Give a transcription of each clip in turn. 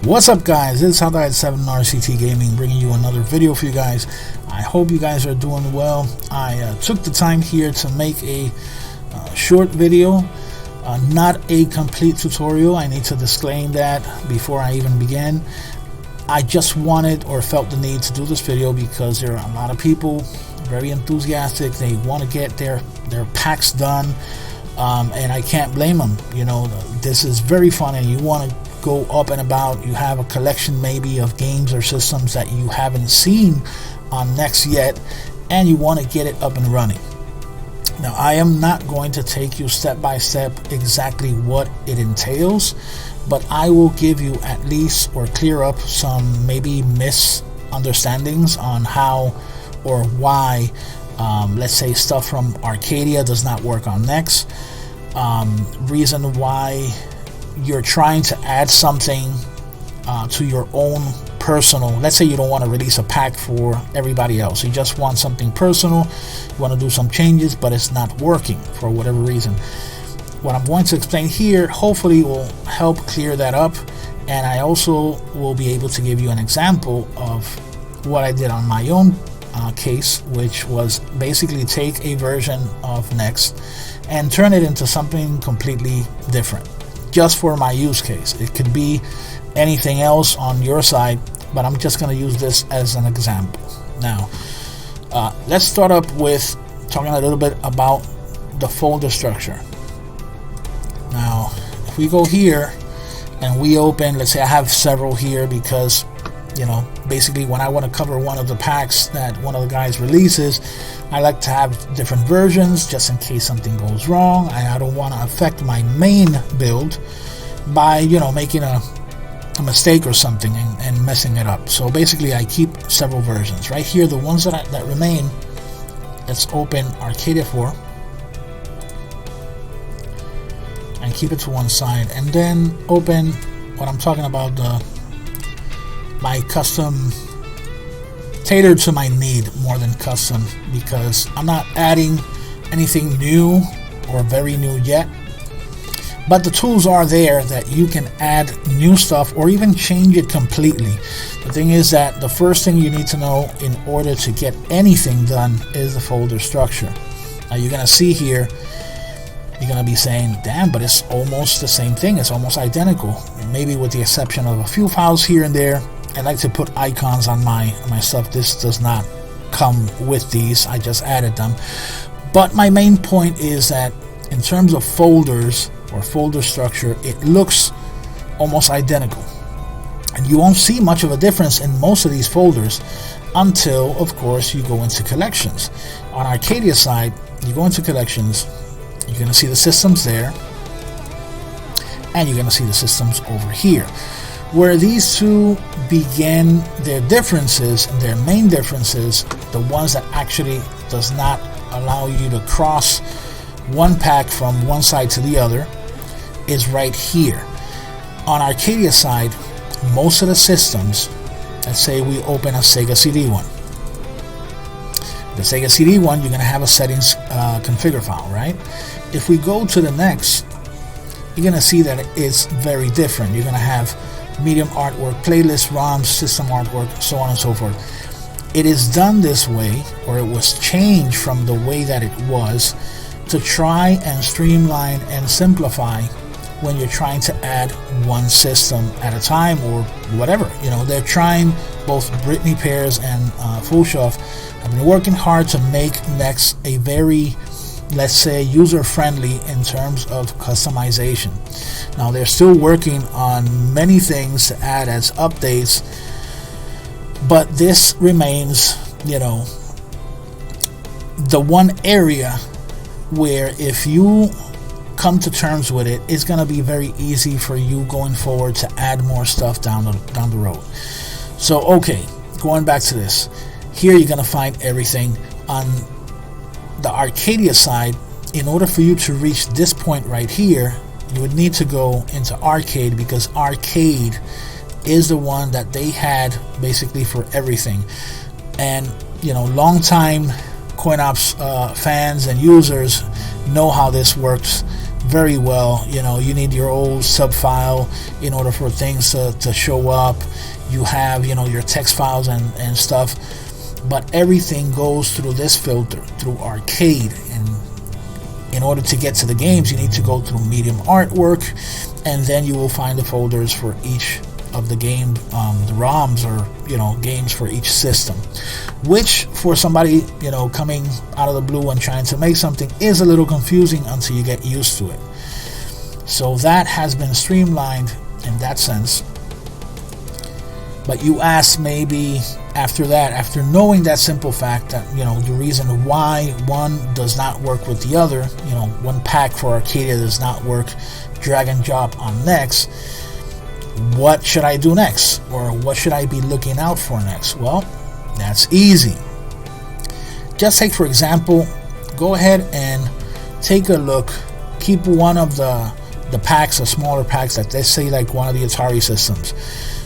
What's up, guys? It's Hotdiet7 RCT Gaming, bringing you another video for you guys. I hope you guys are doing well. I took the time here to make a short video, not a complete tutorial. I need to disclaim that before I even begin. I just wanted or felt the need to do this video because there are a lot of people very enthusiastic. They want to get their packs done, and I can't blame them. You know, this is very fun and you want to go up and about. You have a collection maybe of games or systems that you haven't seen on Next yet, and you want to get it up and running. Now, I am not going to take you step by step exactly what it entails, but I will give you at least or clear up some maybe misunderstandings on how or why let's say stuff from Arcadia does not work on Next, reason why you're trying to add something to your own personal. Let's say you don't want to release a pack for everybody else, you just want something personal, you want to do some changes, but it's not working for whatever reason. What I'm going to explain here hopefully will help clear that up, and I also will be able to give you an example of what I did on my own case, which was basically take a version of Next and turn it into something completely different, just for my use case. It could be anything else on your side, but I'm just going to use this as an example. Now, let's start up with talking a little bit about the folder structure. Now, if we go here and we open, let's say I have several here because, you know, basically when I want to cover one of the packs that one of the guys releases, I like to have different versions just in case something goes wrong. I don't want to affect my main build by, you know, making a mistake or something and messing it up. So basically I keep several versions. Right here, the ones that remain, let's open Arcadia 4 and keep it to one side, and then open what I'm talking about, my custom, tailored to my need more than custom, because I'm not adding anything new or very new yet, but the tools are there that you can add new stuff or even change it completely. The thing is that the first thing you need to know in order to get anything done is the folder structure. Now you're gonna see here, you're gonna be saying, damn, but it's almost the same thing, it's almost identical, maybe with the exception of a few files here and there. I like to put icons on my stuff. This does not come with these, I just added them. But my main point is that in terms of folders or folder structure, it looks almost identical, and you won't see much of a difference in most of these folders until, of course, you go into collections. On Arcadia side, you go into collections, you're going to see the systems there, and you're going to see the systems over here. Where these two begin their differences, their main differences, the ones that actually does not allow you to cross one pack from one side to the other, is right here. On Arcadia side, most of the systems, let's say we open a Sega CD1. The Sega CD1, you're going to have a settings configure file, right? If we go to the next, you're going to see that it's very different. You're going to have medium artwork, playlist, ROMs, system artwork, so on and so forth. It is done this way, or it was changed from the way that it was, to try and streamline and simplify when you're trying to add one system at a time or whatever. You know, they're trying, both Brittany Pears and Fulshoff have been working hard to make Next a very, let's say, user-friendly in terms of customization. Now they're still working on many things to add as updates, but this remains, you know, the one area where if you come to terms with it, it's going to be very easy for you going forward to add more stuff down the road. So okay, going back to this, here you're going to find everything. On the Arcadia side, in order for you to reach this point right here, you would need to go into Arcade, because Arcade is the one that they had basically for everything. And, you know, long time CoinOPS fans and users know how this works very well. You know, you need your old sub file in order for things to show up. You have, you know, your text files and stuff, but everything goes through this filter, through Arcade. And in order to get to the games, you need to go through Medium Artwork, and then you will find the folders for each of the game, the ROMs, or, you know, games for each system, which for somebody, you know, coming out of the blue and trying to make something is a little confusing until you get used to it. So that has been streamlined in that sense. But you ask, maybe after that, after knowing that simple fact that, you know, the reason why one does not work with the other, you know, one pack for Arcadia does not work drag and drop on next, what should I do next? Or what should I be looking out for next? Well, that's easy. Just take, for example, go ahead and take a look. Keep one of the packs, the smaller packs, that they say, like one of the Atari systems,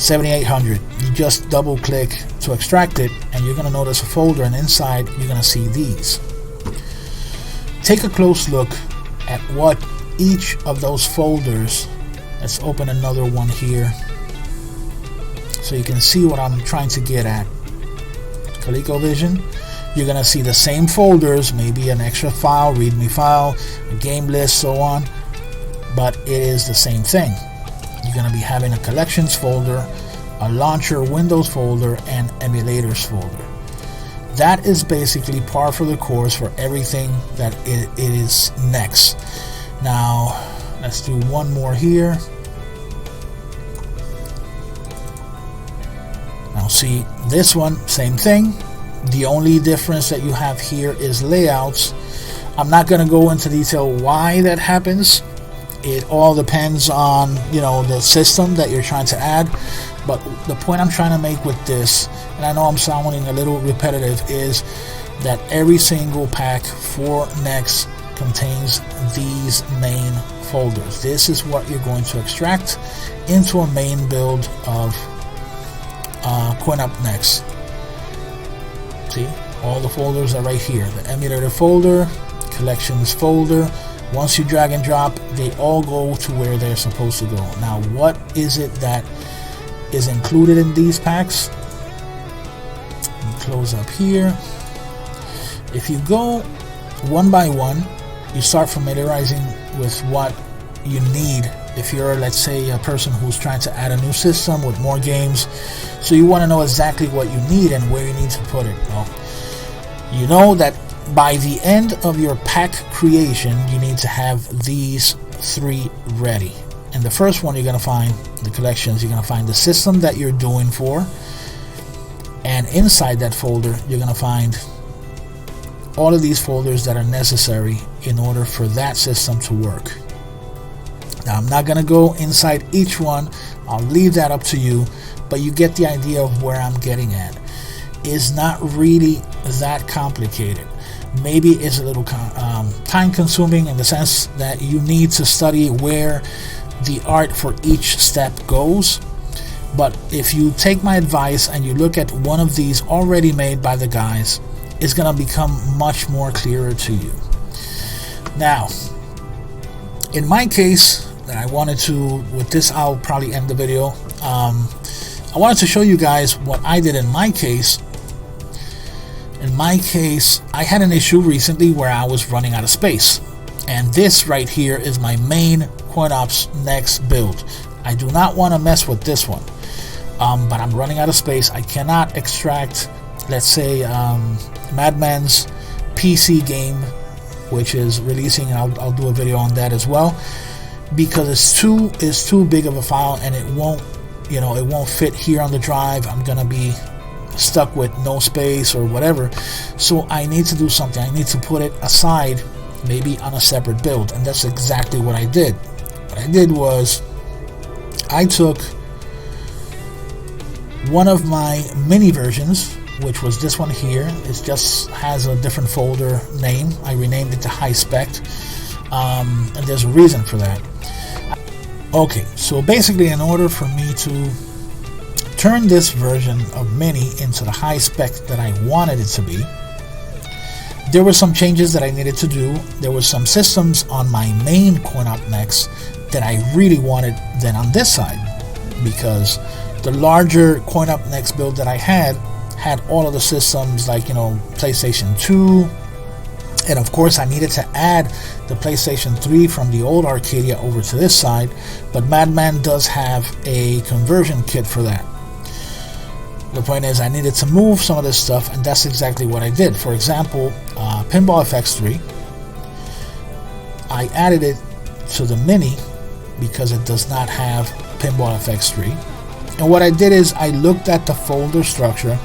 7800. You just double click to extract it, and you're going to notice a folder, and inside you're going to see these. Take a close look at what each of those folders. Let's open another one here so you can see what I'm trying to get at. ColecoVision, you're going to see the same folders, maybe an extra file, readme file, a game list, so on, but it is the same thing. You're going to be having a collections folder, a launcher Windows folder, and emulators folder. That is basically par for the course for everything that it is next. Now let's do one more here. Now see, this one, same thing. The only difference that you have here is layouts. I'm not going to go into detail why that happens. It all depends on, you know, the system that you're trying to add. But the point I'm trying to make with this, and I know I'm sounding a little repetitive, is that every single pack for Next contains these main folders. This is what you're going to extract into a main build of CoinOPS Next. See, all the folders are right here. The emulator folder, collections folder. Once you drag and drop, they all go to where they're supposed to go. Now, what is it that is included in these packs? Let me close up here. If you go one by one, you start familiarizing with what you need. If you're, let's say, a person who's trying to add a new system with more games, so you want to know exactly what you need and where you need to put it. Well, you know that by the end of your pack creation, you need to have these three ready. And the first one, you're going to find the collections. You're going to find the system that you're doing for, and inside that folder, you're going to find all of these folders that are necessary in order for that system to work. Now, I'm not going to go inside each one. I'll leave that up to you, but you get the idea of where I'm getting at. It's not really that complicated. Maybe it's a little time consuming in the sense that you need to study where the art for each step goes. But if you take my advice and you look at one of these already made by the guys, it's going to become much more clearer to you. Now, in my case, that I wanted to, with this I'll probably end the video. I wanted to show you guys what I did in my case. In my case, I had an issue recently where I was running out of space, and this right here is my main CoinOPS Next build. I do not want to mess with this one, but I'm running out of space. I cannot extract, let's say, Madman's PC game, which is releasing, and I'll do a video on that as well, because it's too big of a file, and it won't fit here on the drive. I'm gonna be stuck with no space or whatever, so I need to do something. I need to put it aside, maybe on a separate build, and that's exactly what I did. What I did was I took one of my mini versions, which was this one here. It just has a different folder name. I renamed it to High Spec, and there's a reason for that. Okay, so basically, in order for me to turn this version of Mini into the high spec that I wanted it to be, there were some changes that I needed to do. There were some systems on my main CoinOPS Next that I really wanted then on this side, because the larger CoinOPS Next build that I had all of the systems, like, PlayStation 2, and of course I needed to add the PlayStation 3 from the old Arcadia over to this side, but Madman does have a conversion kit for that. The point is, I needed to move some of this stuff, and that's exactly what I did. For example, Pinball FX3, I added it to the Mini because it does not have Pinball FX3. And what I did is I looked at the folder structure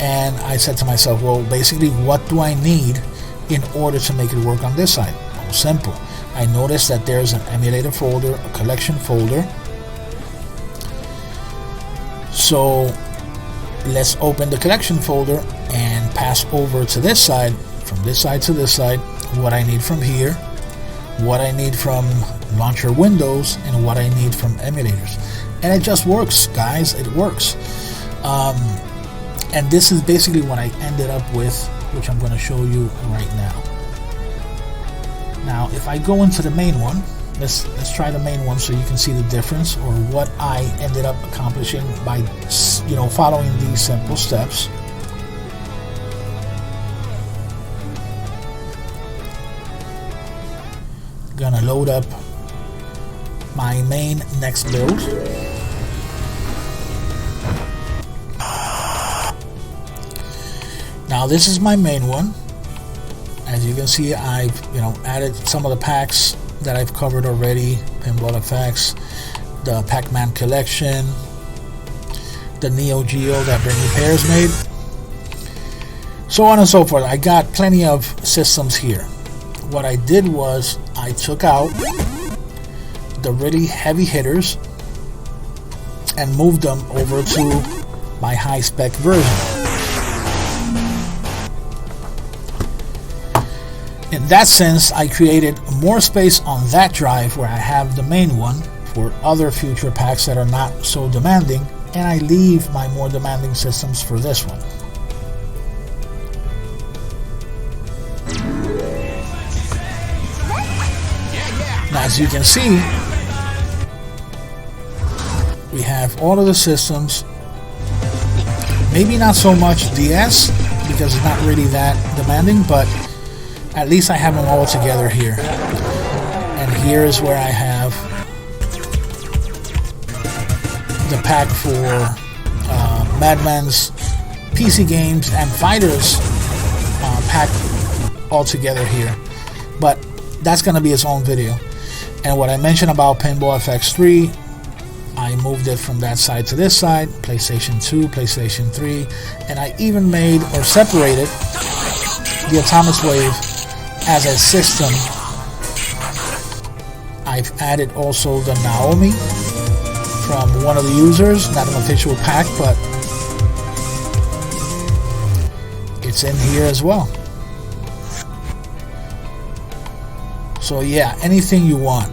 and I said to myself, well, basically, what do I need in order to make it work on this side? Oh, simple. I noticed that there's an emulator folder, a collection folder. So let's open the collection folder and pass over to this side, from this side to this side, what I need from here, what I need from launcher windows, and what I need from emulators. And it just works, guys. It works. And this is basically what I ended up with, which I'm going to show you right now. Now, if I go into the main one, let's try the main one so you can see the difference, or what I ended up accomplishing by following these simple steps. Gonna load up my main next build. Now this is my main one. As you can see, I've added some of the packs that I've covered already: Pinball FX, the Pac-Man collection, the Neo Geo that Bernie Pears made, so on and so forth. I got plenty of systems here. What I did was I took out the really heavy hitters and moved them over to my high-spec version. In that sense, I created more space on that drive where I have the main one for other future packs that are not so demanding, and I leave my more demanding systems for this one. Now, as you can see, we have all of the systems. Maybe not so much DS, because it's not really that demanding, but at least I have them all together here. And here is where I have the pack for Madman's PC games and fighters pack all together here. But that's going to be its own video. And what I mentioned about Pinball FX3, I moved it from that side to this side, PlayStation 2, PlayStation 3, and I even made or separated the Atomic Wave as a system. I've added also the Naomi from one of the users, not an official pack, but it's in here as well. So yeah, anything you want.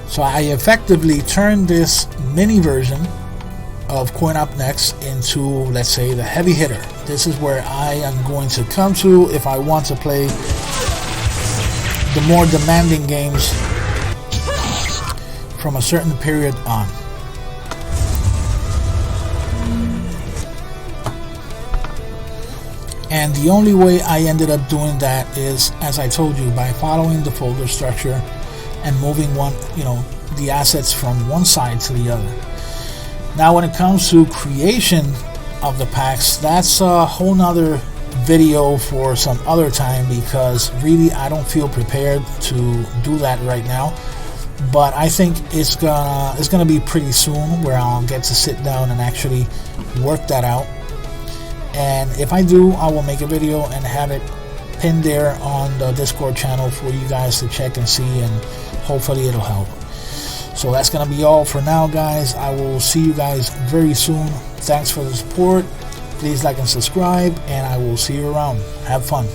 So I effectively turned this mini version of CoinOPS Next into, let's say, the heavy hitter. This is where I am going to come to if I want to play the more demanding games from a certain period on. And the only way I ended up doing that is, as I told you, by following the folder structure and moving the assets from one side to the other. Now, when it comes to creation of the packs, that's a whole nother video for some other time, because really I don't feel prepared to do that right now. But I think it's gonna be pretty soon where I'll get to sit down and actually work that out. And if I do, I will make a video and have it pinned there on the Discord channel for you guys to check and see, and hopefully it'll help. So that's going to be all for now, guys. I will see you guys very soon. Thanks for the support. Please like and subscribe, and I will see you around. Have fun.